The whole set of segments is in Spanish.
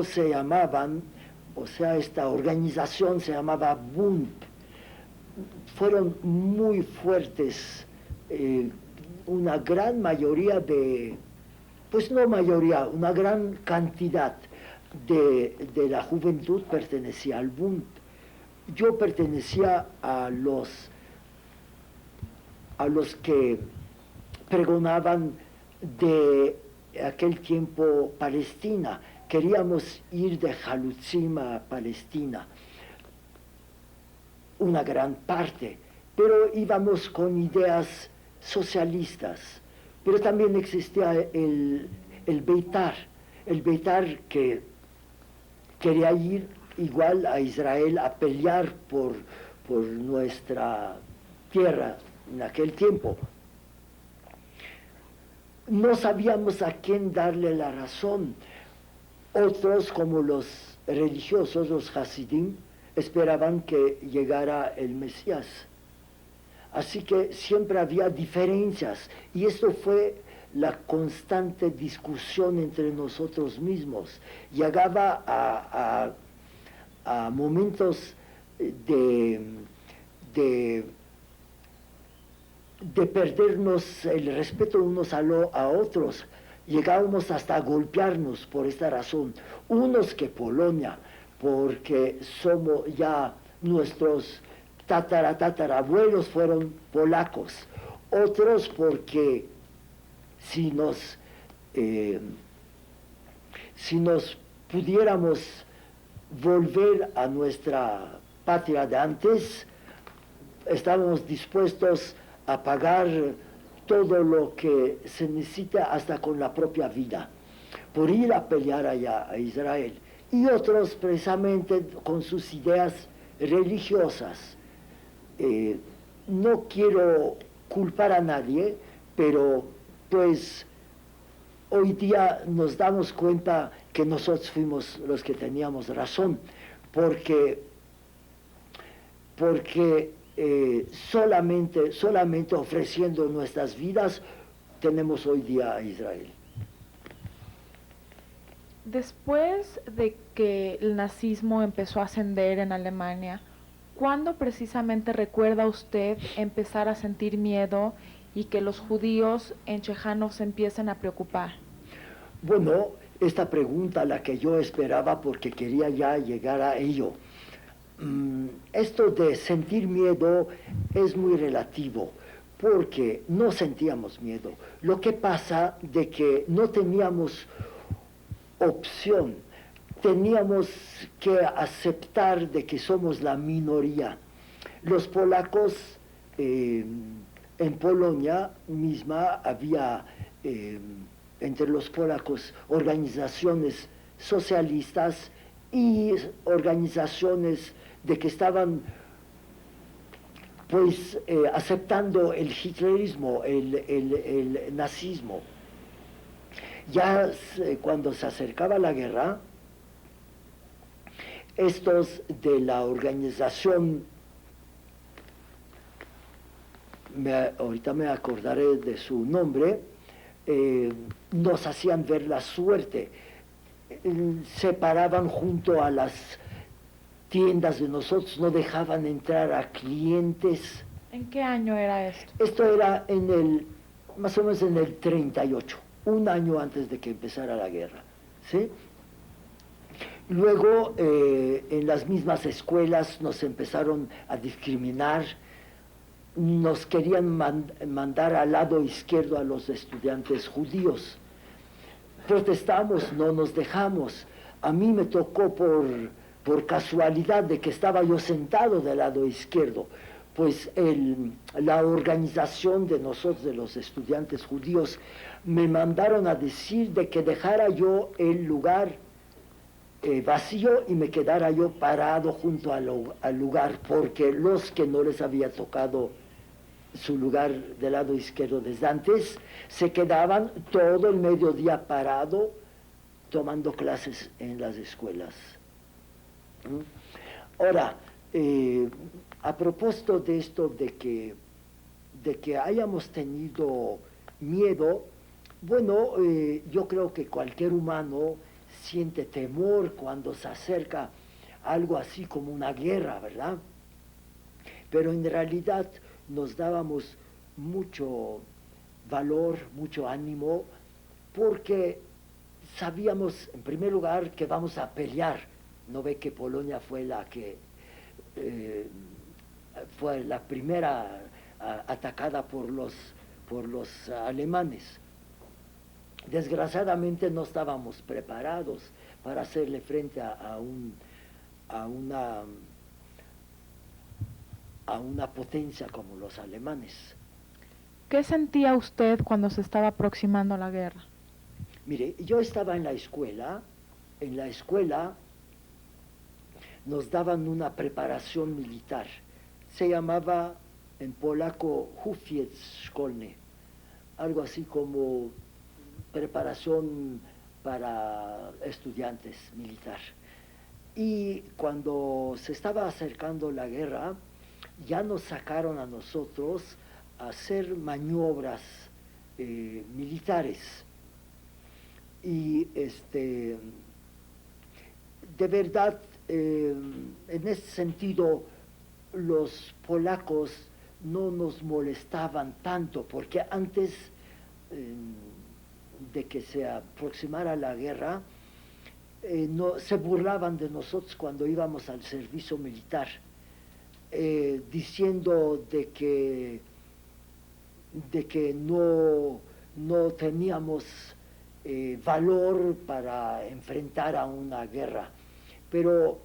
se llamaban, o sea, esta organización se llamaba Bund. Fueron muy fuertes, una gran mayoría pues no mayoría, una gran cantidad de la juventud pertenecía al Bund. Yo pertenecía a los que pregonaban de aquel tiempo Palestina. Queríamos ir de Jalutzim a Palestina, una gran parte, pero íbamos con ideas socialistas. Pero también existía el Beitar que quería ir igual a Israel a pelear por nuestra tierra en aquel tiempo. No sabíamos a quién darle la razón. Otros, como los religiosos, los Hasidim, esperaban que llegara el Mesías. Así que siempre había diferencias, y esto fue la constante discusión entre nosotros mismos. Llegaba a momentos de perdernos el respeto unos a otros. Llegábamos hasta a golpearnos por esta razón. Unos que Polonia, porque somos ya nuestros tatarabuelos fueron polacos. Otros porque si nos pudiéramos volver a nuestra patria de antes, estábamos dispuestos a pagar todo lo que se necesita hasta con la propia vida, por ir a pelear allá a Israel. Y otros precisamente con sus ideas religiosas. No quiero culpar a nadie, pero pues hoy día nos damos cuenta que nosotros fuimos los que teníamos razón, porque solamente ofreciendo nuestras vidas tenemos hoy día a Israel. Después de que el nazismo empezó a ascender en Alemania, ¿cuándo precisamente recuerda usted empezar a sentir miedo y que los judíos en Chejano se empiecen a preocupar? Bueno, esta pregunta la que yo esperaba porque quería ya llegar a ello. Esto de sentir miedo es muy relativo, porque no sentíamos miedo. Lo que pasa de que no teníamos opción, teníamos que aceptar de que somos la minoría. Los polacos, en Polonia misma había entre los polacos organizaciones socialistas y organizaciones de que estaban pues aceptando el hitlerismo, el nazismo. Ya cuando se acercaba la guerra, estos de la organización, ahorita me acordaré de su nombre, nos hacían ver la suerte. Se paraban junto a las tiendas de nosotros, no dejaban entrar a clientes. ¿En qué año era esto? Esto era más o menos en el 38, un año antes de que empezara la guerra, ¿sí? Luego, en las mismas escuelas nos empezaron a discriminar, nos querían mandar al lado izquierdo a los estudiantes judíos. Protestamos, no nos dejamos. A mí me tocó por casualidad de que estaba yo sentado del lado izquierdo, pues la organización de nosotros, de los estudiantes judíos, me mandaron a decir de que dejara yo el lugar vacío y me quedara yo parado junto al lugar, porque los que no les había tocado su lugar del lado izquierdo desde antes, se quedaban todo el mediodía parado tomando clases en las escuelas. Ahora, a propósito de esto de que hayamos tenido miedo, bueno, yo creo que cualquier humano siente temor cuando se acerca algo así como una guerra, ¿verdad? Pero en realidad nos dábamos mucho valor, mucho ánimo, porque sabíamos, en primer lugar, que vamos a pelear. No ve que Polonia fue la que fue la primera atacada por los alemanes. Desgraciadamente no estábamos preparados para hacerle frente a una potencia como los alemanes. ¿Qué sentía usted cuando se estaba aproximando a la guerra? Mire, yo estaba en la escuela nos daban una preparación militar, se llamaba en polaco Hufiec Szkolny, algo así como preparación para estudiantes militar. Y cuando se estaba acercando la guerra, ya nos sacaron a nosotros a hacer maniobras militares. Y de verdad, en ese sentido, los polacos no nos molestaban tanto, porque antes de que se aproximara la guerra, no, se burlaban de nosotros cuando íbamos al servicio militar, diciendo de que no teníamos valor para enfrentar a una guerra. Pero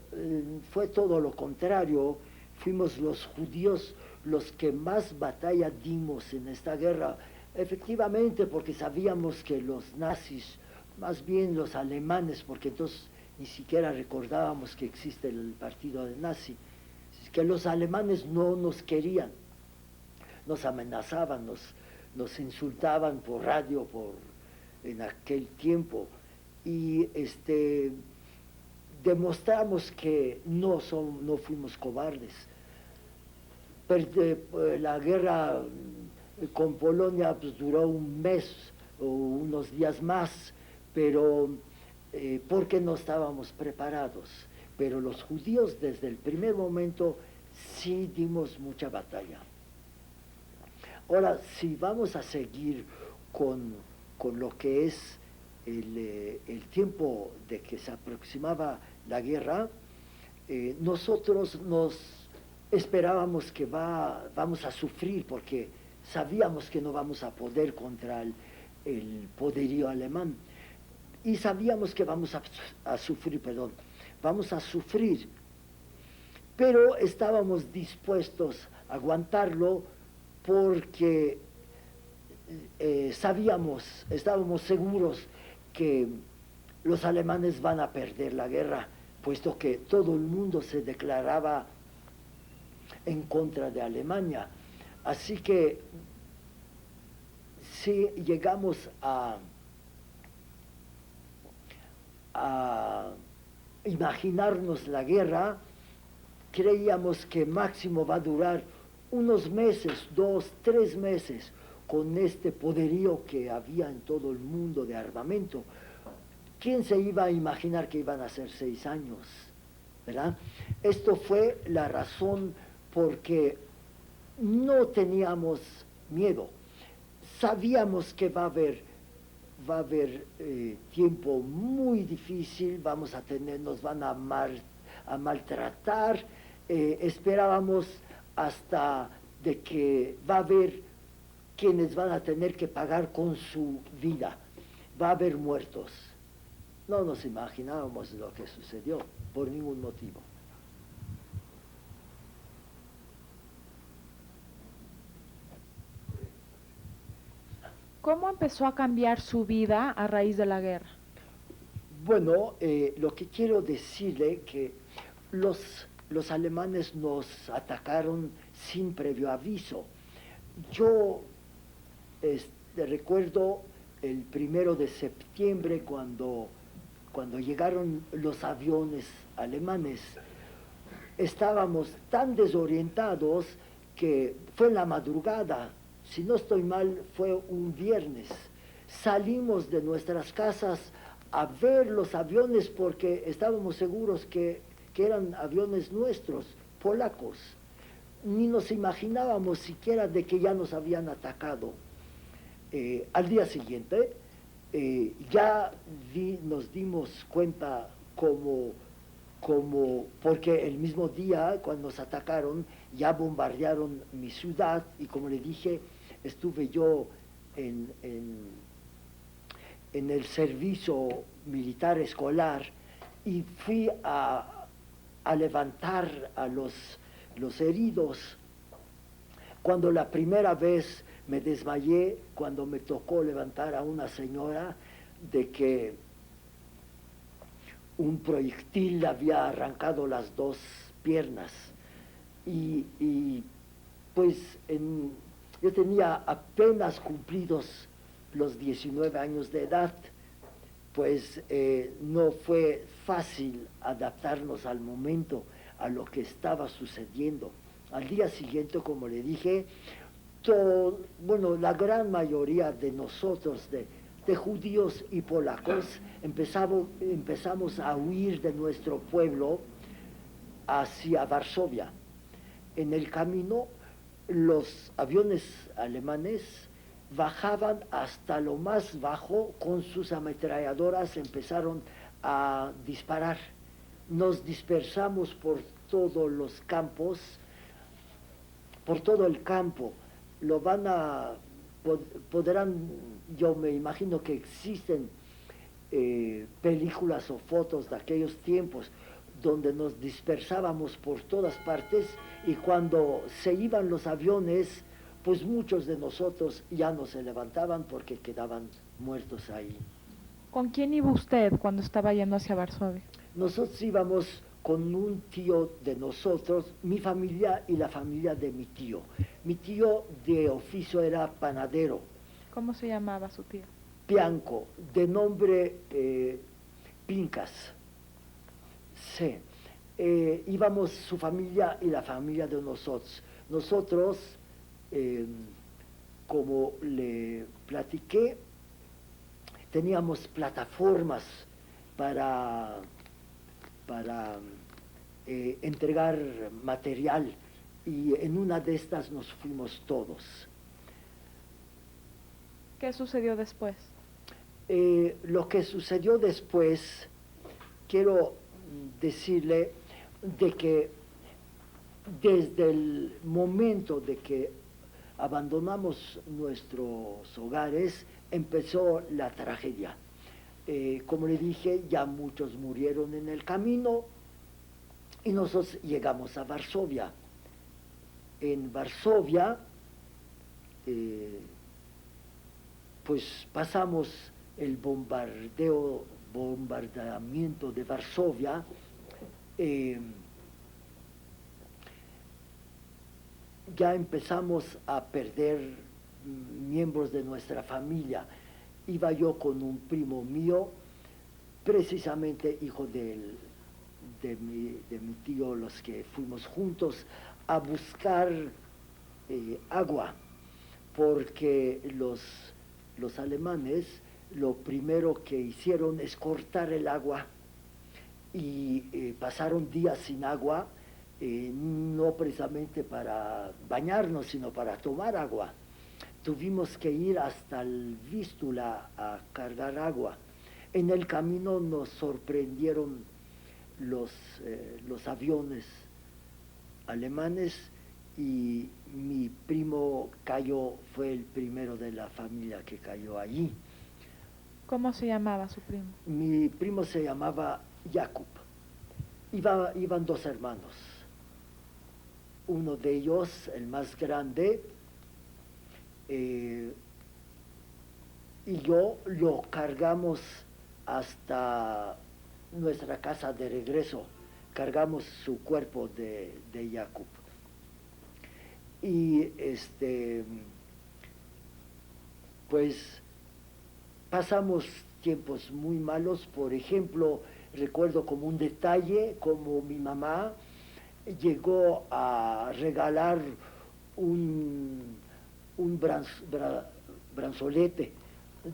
fue todo lo contrario, fuimos los judíos los que más batalla dimos en esta guerra, efectivamente porque sabíamos que los nazis, más bien los alemanes, porque entonces ni siquiera recordábamos que existe el partido de nazi, que los alemanes no nos querían, nos amenazaban, nos insultaban por radio en aquel tiempo, y demostramos que no fuimos cobardes. La guerra con Polonia pues, duró un mes o unos días más, pero porque no estábamos preparados. Pero los judíos desde el primer momento sí dimos mucha batalla. Ahora, si vamos a seguir con lo que es el tiempo de que se aproximaba la guerra, nosotros nos esperábamos que vamos a sufrir porque sabíamos que no vamos a poder contra el poderío alemán y sabíamos que vamos a sufrir, pero estábamos dispuestos a aguantarlo porque estábamos seguros que los alemanes van a perder la guerra, puesto que todo el mundo se declaraba en contra de Alemania. Así que si llegamos a imaginarnos la guerra, creíamos que máximo va a durar unos meses, 2, 3 meses, con este poderío que había en todo el mundo de armamento. ¿Quién se iba a imaginar que iban a ser 6 años? ¿Verdad? Esto fue la razón porque no teníamos miedo. Sabíamos que va a haber tiempo muy difícil, nos van a maltratar, esperábamos hasta de que va a haber quienes van a tener que pagar con su vida, va a haber muertos. No nos imaginábamos lo que sucedió por ningún motivo. ¿Cómo empezó a cambiar su vida a raíz de la guerra? Bueno, lo que quiero decirle que los alemanes nos atacaron sin previo aviso. Yo recuerdo el 1 de septiembre cuando llegaron los aviones alemanes, estábamos tan desorientados que fue en la madrugada, si no estoy mal, fue un viernes. Salimos de nuestras casas a ver los aviones porque estábamos seguros que eran aviones nuestros, polacos. Ni nos imaginábamos siquiera de que ya nos habían atacado. Al día siguiente ya nos dimos cuenta porque el mismo día cuando nos atacaron ya bombardearon mi ciudad y como le dije, estuve yo en el servicio militar escolar y fui a levantar a los heridos. Cuando la primera vez me desmayé, cuando me tocó levantar a una señora de que un proyectil le había arrancado las dos piernas y pues yo tenía apenas cumplidos los 19 años de edad, pues no fue fácil adaptarnos al momento, a lo que estaba sucediendo. Al día siguiente, como le dije, la gran mayoría de nosotros, de judíos y polacos, empezamos a huir de nuestro pueblo hacia Varsovia. En el camino, los aviones alemanes bajaban hasta lo más bajo con sus ametralladoras, empezaron a disparar. Nos dispersamos por todos los campos, por todo el campo. Yo me imagino que existen películas o fotos de aquellos tiempos donde nos dispersábamos por todas partes y cuando se iban los aviones, pues muchos de nosotros ya no se levantaban porque quedaban muertos ahí. ¿Con quién iba usted cuando estaba yendo hacia Varsovia? Nosotros íbamos con un tío de nosotros, mi familia y la familia de mi tío. Mi tío de oficio era panadero. ¿Cómo se llamaba su tío? Pianco, de nombre Pincas. Sí. Íbamos su familia y la familia de nosotros. Nosotros, como le platiqué, teníamos plataformas para entregar material y en una de estas nos fuimos todos. ¿Qué sucedió después? Lo que sucedió después, quiero decirle de que desde el momento de que abandonamos nuestros hogares, empezó la tragedia. Como le dije, ya muchos murieron en el camino y nosotros llegamos a Varsovia. En Varsovia, pues pasamos el bombardeamiento de Varsovia. Ya empezamos a perder miembros de nuestra familia. Iba yo con un primo mío, precisamente hijo de mi tío, los que fuimos juntos a buscar agua, porque los alemanes lo primero que hicieron es cortar el agua y pasaron días sin agua, no precisamente para bañarnos, sino para tomar agua. Tuvimos que ir hasta el Vístula a cargar agua. En el camino nos sorprendieron los aviones alemanes y mi primo fue el primero de la familia que cayó allí. ¿Cómo se llamaba su primo? Mi primo se llamaba Jakub. Iban dos hermanos. Uno de ellos, el más grande, y yo lo cargamos hasta nuestra casa de regreso, cargamos su cuerpo de Jakub. Y pues pasamos tiempos muy malos. Por ejemplo, recuerdo como un detalle, como mi mamá llegó a regalar un brazolete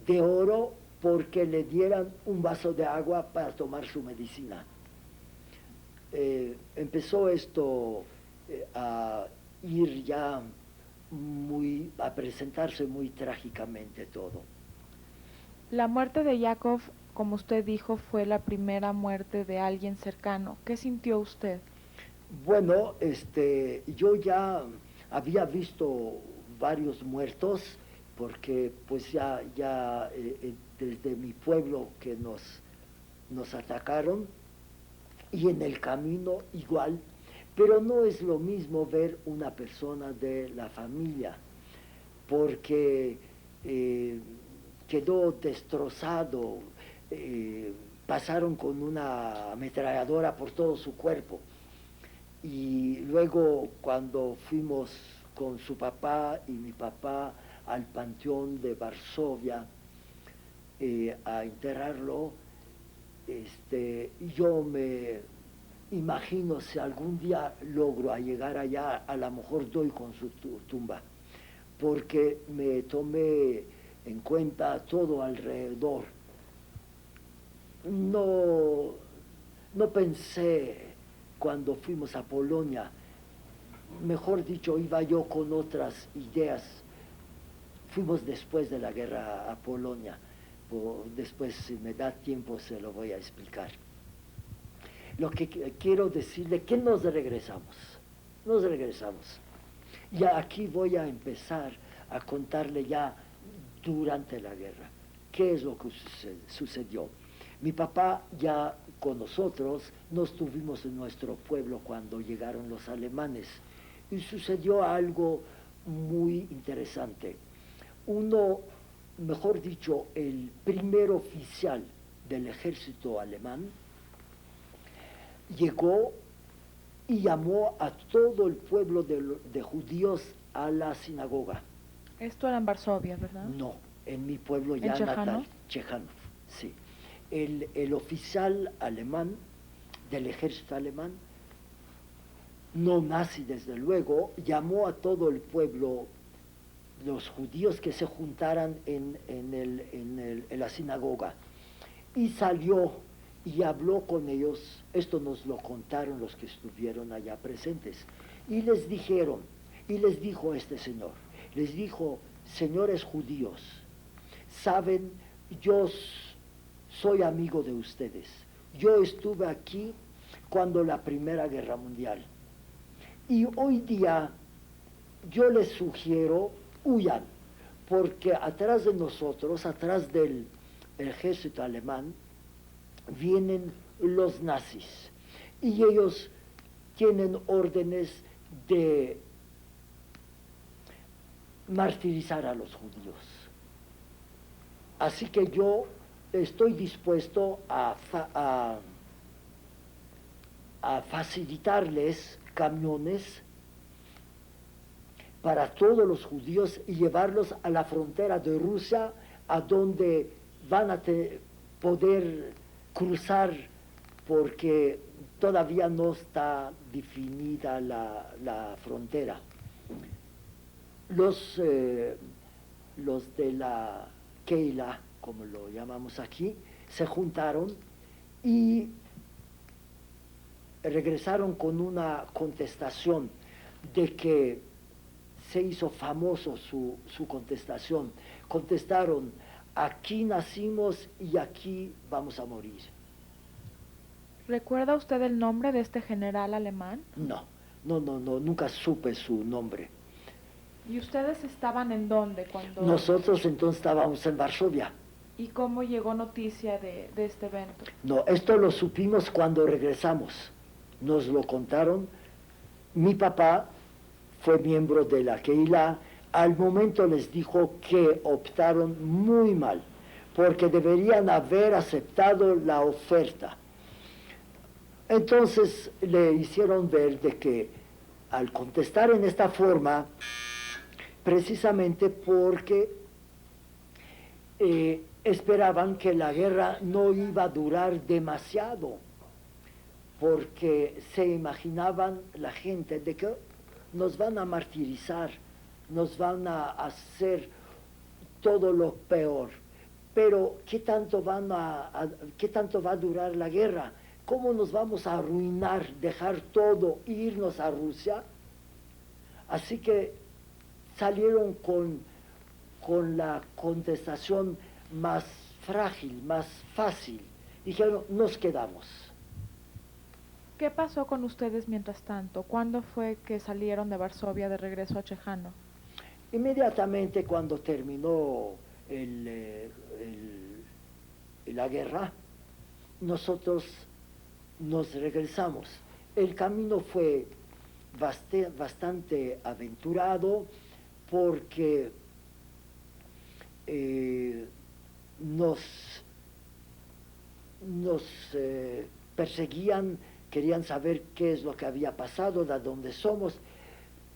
de oro porque le dieran un vaso de agua para tomar su medicina. Empezó esto a ir ya a presentarse muy trágicamente todo. La muerte de Yakov, como usted dijo, fue la primera muerte de alguien cercano. ¿Qué sintió usted? Bueno, yo ya había visto varios muertos, porque pues ya desde mi pueblo que nos atacaron, y en el camino igual, pero no es lo mismo ver una persona de la familia, porque quedó destrozado, pasaron con una ametralladora por todo su cuerpo. Y luego cuando fuimos con su papá y mi papá al Panteón de Varsovia a enterrarlo, yo me imagino si algún día logro a llegar allá, a lo mejor doy con su tumba, porque me tomé en cuenta todo alrededor. No pensé cuando fuimos a Polonia, mejor dicho, iba yo con otras ideas. Fuimos después de la guerra a Polonia, después si me da tiempo se lo voy a explicar. Lo que quiero decirle que nos regresamos. Ya aquí voy a empezar a contarle ya durante la guerra qué es lo que sucedió. Mi papá ya con nosotros no estuvimos en nuestro pueblo cuando llegaron los alemanes y sucedió algo muy interesante. Mejor dicho, el primer oficial del ejército alemán llegó y llamó a todo el pueblo de judíos a la sinagoga. Esto era en Varsovia, ¿verdad? No, en mi pueblo ya natal, Chechanów, sí. El oficial alemán, del ejército alemán, no nazi desde luego, llamó a todo el pueblo, los judíos que se juntaran en la sinagoga, y salió y habló con ellos. Esto nos lo contaron los que estuvieron allá presentes, y les dijo este señor, les dijo: señores judíos, saben, yo soy amigo de ustedes, yo estuve aquí cuando la Primera Guerra Mundial, y hoy día yo les sugiero huyan, porque atrás de nosotros, atrás del ejército alemán, vienen los nazis, y ellos tienen órdenes de martirizar a los judíos. Así que yo estoy dispuesto a facilitarles camiones para todos los judíos y llevarlos a la frontera de Rusia, a donde van a poder cruzar, porque todavía no está definida la frontera. Los de la Keila, como lo llamamos aquí, se juntaron y regresaron con una contestación de que se hizo famoso su contestación. Contestaron: aquí nacimos y aquí vamos a morir. ¿Recuerda usted el nombre de este general alemán? No, nunca supe su nombre. ¿Y ustedes estaban en dónde cuando...? Nosotros entonces estábamos en Varsovia. ¿Y cómo llegó noticia de este evento? No, esto lo supimos cuando regresamos. Nos lo contaron. Mi papá fue miembro de la Keila. Al momento les dijo que optaron muy mal, porque deberían haber aceptado la oferta. Entonces le hicieron ver de que al contestar en esta forma, precisamente porque esperaban que la guerra no iba a durar demasiado, porque se imaginaban la gente de que nos van a martirizar, nos van a hacer todo lo peor, pero ¿qué tanto va a durar la guerra? ¿Cómo nos vamos a arruinar, dejar todo, irnos a Rusia? Así que salieron con la contestación más frágil, más fácil. Dijeron, nos quedamos. ¿Qué pasó con ustedes mientras tanto? ¿Cuándo fue que salieron de Varsovia de regreso a Chejano? Inmediatamente cuando terminó la guerra, nosotros nos regresamos. El camino fue bastante aventurado porque eh, nos, nos perseguían, querían saber qué es lo que había pasado, de dónde somos.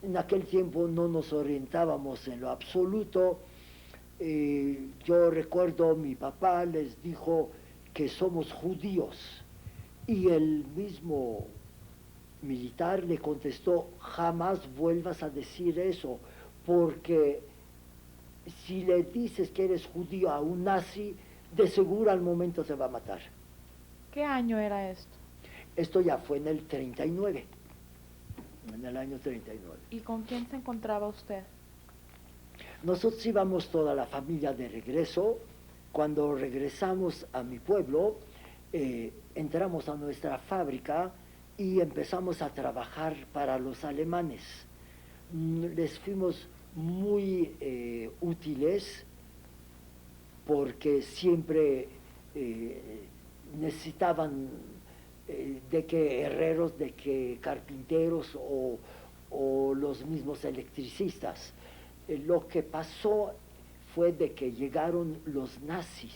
En aquel tiempo no nos orientábamos en lo absoluto. Yo recuerdo mi papá les dijo que somos judíos y el mismo militar le contestó, jamás vuelvas a decir eso, porque si le dices que eres judío a un nazi, de seguro al momento te va a matar. ¿Qué año era esto? Esto ya fue en el 39, en el año 39. ¿Y con quién se encontraba usted? Nosotros íbamos toda la familia de regreso. Cuando regresamos a mi pueblo, entramos a nuestra fábrica y empezamos a trabajar para los alemanes. Les fuimos muy útiles porque siempre necesitaban de que herreros, de que carpinteros o los mismos electricistas. Lo que pasó fue de que llegaron los nazis.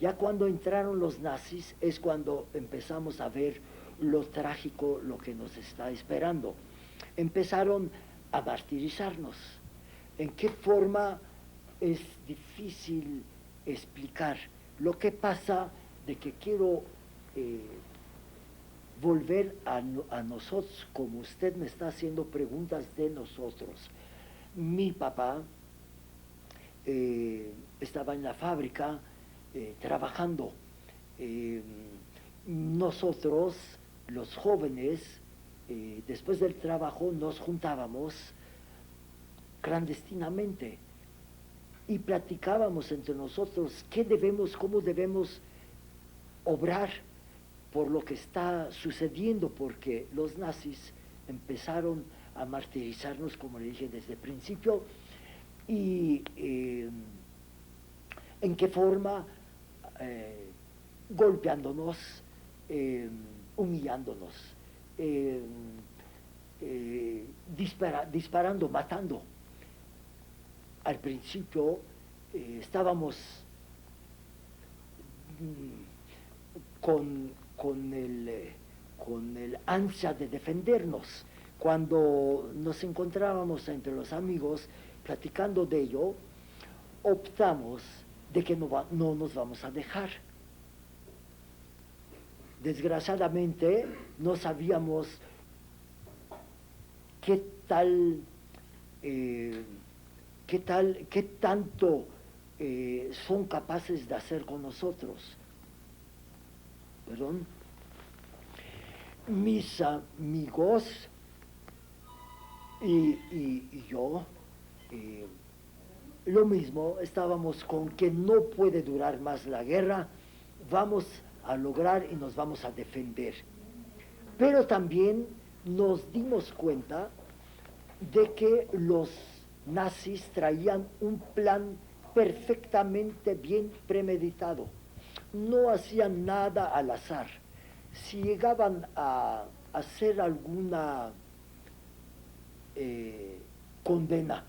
Ya cuando entraron los nazis es cuando empezamos a ver lo trágico, lo que nos está esperando. Empezaron a martirizarnos. ¿En qué forma? Es difícil explicar. Lo que pasa de que quiero volver a nosotros, como usted me está haciendo preguntas de nosotros. Mi papá estaba en la fábrica trabajando. Nosotros, los jóvenes, después del trabajo nos juntábamos clandestinamente y platicábamos entre nosotros cómo debemos obrar por lo que está sucediendo, porque los nazis empezaron a martirizarnos, como le dije desde el principio, y en qué forma, golpeándonos, humillándonos, disparando, matando. Al principio estábamos con el ansia de defendernos. Cuando nos encontrábamos entre los amigos platicando de ello, optamos de que no nos vamos a dejar. Desgraciadamente no sabíamos qué tanto son capaces de hacer con nosotros. Perdón. Mis amigos y yo, lo mismo, estábamos con que no puede durar más la guerra, vamos a lograr y nos vamos a defender. Pero también nos dimos cuenta de que los nazis traían un plan perfectamente bien premeditado. No hacían nada al azar. Si llegaban a hacer alguna condena,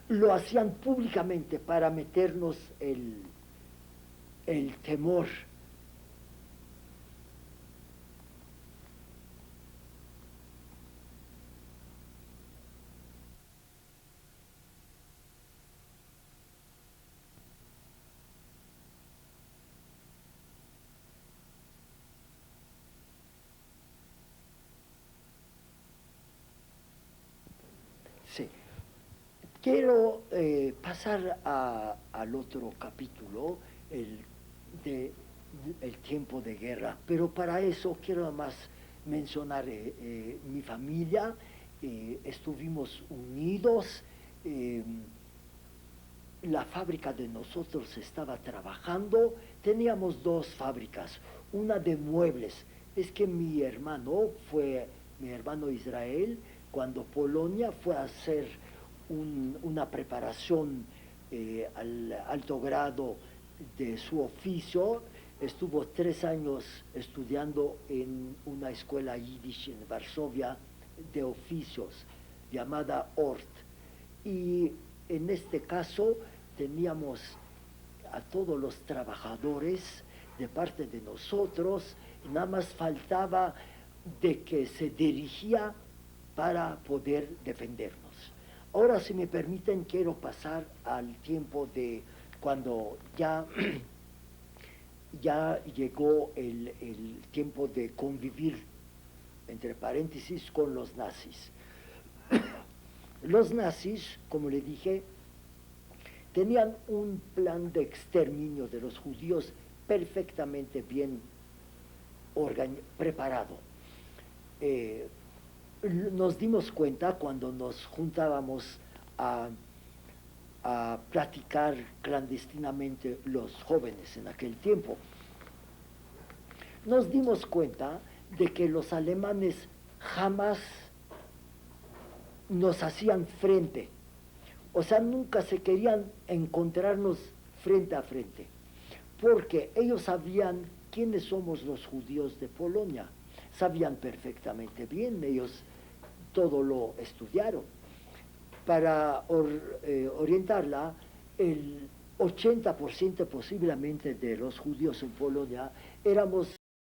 lo hacían públicamente para meternos el temor. Sí. Quiero pasar al otro capítulo el, el tiempo de guerra. Pero para eso quiero nada más mencionar mi familia. Estuvimos unidos. La fábrica de nosotros estaba trabajando. Teníamos dos fábricas, una de muebles. Es que mi hermano Israel, cuando Polonia fue a hacer una preparación al alto grado de su oficio, estuvo 3 años estudiando en una escuela yiddish en Varsovia de oficios llamada ORT. Y en este caso teníamos a todos los trabajadores de parte de nosotros, y nada más faltaba de que se dirigía para poder defendernos. Ahora, si me permiten, quiero pasar al tiempo de cuando ya llegó el tiempo de convivir, entre paréntesis, con los nazis. Los nazis, como le dije, tenían un plan de exterminio de los judíos perfectamente bien preparado. Nos dimos cuenta cuando nos juntábamos a platicar clandestinamente los jóvenes en aquel tiempo. Nos dimos cuenta de que los alemanes jamás nos hacían frente, o sea, nunca se querían encontrarnos frente a frente, porque ellos sabían quiénes somos los judíos de Polonia, sabían perfectamente bien, ellos todo lo estudiaron. Para orientarla, el 80% posiblemente de los judíos en Polonia éramos